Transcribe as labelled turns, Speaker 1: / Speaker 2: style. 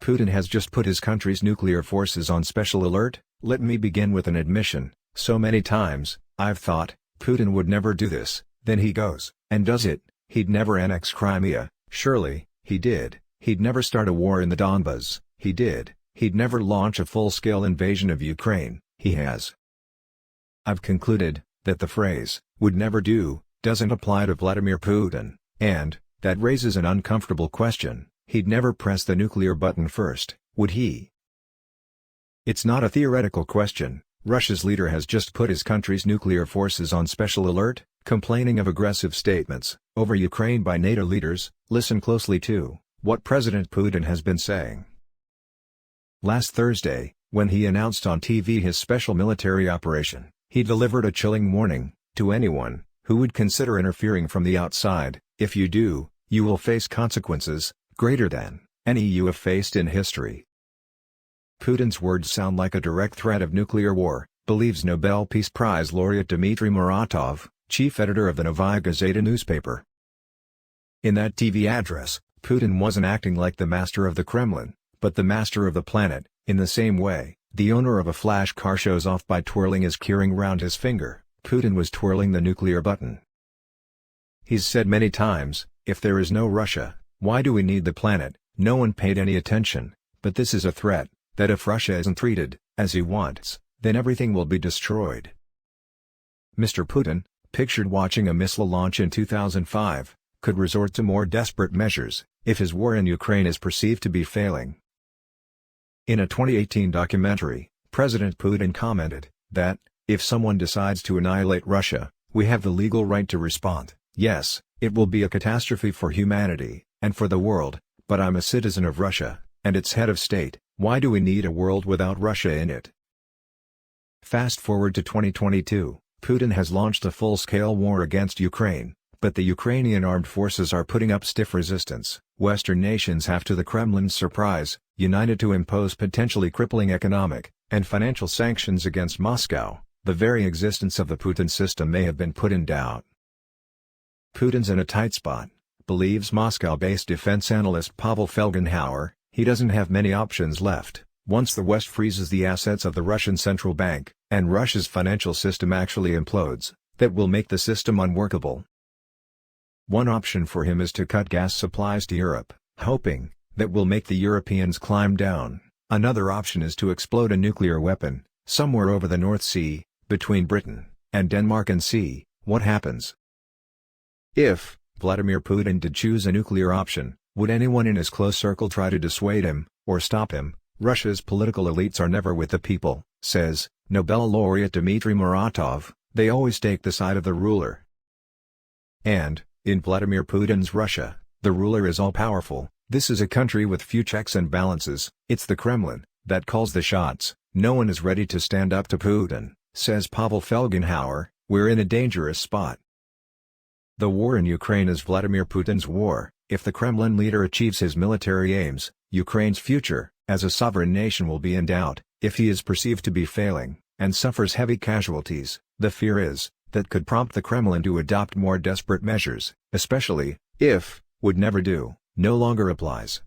Speaker 1: Putin has just put his country's nuclear forces on special alert. Let me begin with an admission. So many times, I've thought, Putin would never do this, then he goes, and does it. He'd never annex Crimea, surely, he did. He'd never start a war in the Donbas, he did. He'd never launch a full-scale invasion of Ukraine, he has. I've concluded, that the phrase, would never do, doesn't apply to Vladimir Putin, and, that raises an uncomfortable question. He'd never press the nuclear button first, would he? It's not a theoretical question. Russia's leader has just put his country's nuclear forces on special alert, complaining of aggressive statements over Ukraine by NATO leaders. Listen closely to what President Putin has been saying. Last Thursday, when he announced on TV his special military operation, he delivered a chilling warning to anyone who would consider interfering from the outside. If you do, you will face consequences greater than any you have faced in history. Putin's words sound like a direct threat of nuclear war, believes Nobel Peace Prize laureate Dmitry Muratov, chief editor of the Novaya Gazeta newspaper. In that TV address, Putin wasn't acting like the master of the Kremlin, but the master of the planet. In the same way, the owner of a flash car shows off by twirling his keyring round his finger, Putin was twirling the nuclear button. He's said many times, if there is no Russia, why do we need the planet? No one paid any attention, but this is a threat, that if Russia isn't treated as he wants, then everything will be destroyed. Mr. Putin, pictured watching a missile launch in 2005, could resort to more desperate measures, if his war in Ukraine is perceived to be failing. In a 2018 documentary, President Putin commented that, if someone decides to annihilate Russia, we have the legal right to respond. Yes, it will be a catastrophe for humanity, and for the world, but I'm a citizen of Russia, and its head of state. Why do we need a world without Russia in it? Fast forward to 2022, Putin has launched a full-scale war against Ukraine, but the Ukrainian armed forces are putting up stiff resistance. Western nations have, to the Kremlin's surprise, united to impose potentially crippling economic and financial sanctions against Moscow. The very existence of the Putin system may have been put in doubt. Putin's in a tight spot, believes Moscow-based defense analyst Pavel Felgenhauer. He doesn't have many options left. Once the West freezes the assets of the Russian central bank, and Russia's financial system actually implodes, that will make the system unworkable. One option for him is to cut gas supplies to Europe, hoping that will make the Europeans climb down. Another option is to explode a nuclear weapon, somewhere over the North Sea, between Britain and Denmark, and see what happens. If Vladimir Putin did choose a nuclear option, would anyone in his close circle try to dissuade him, or stop him? Russia's political elites are never with the people, says Nobel laureate Dmitry Muratov. They always take the side of the ruler. And, in Vladimir Putin's Russia, the ruler is all-powerful. This is a country with few checks and balances. It's the Kremlin that calls the shots. No one is ready to stand up to Putin, says Pavel Felgenhauer. We're in a dangerous spot. The war in Ukraine is Vladimir Putin's war. If the Kremlin leader achieves his military aims, Ukraine's future as a sovereign nation will be in doubt. If he is perceived to be failing, and suffers heavy casualties, the fear is that could prompt the Kremlin to adopt more desperate measures, especially if would never do no longer applies.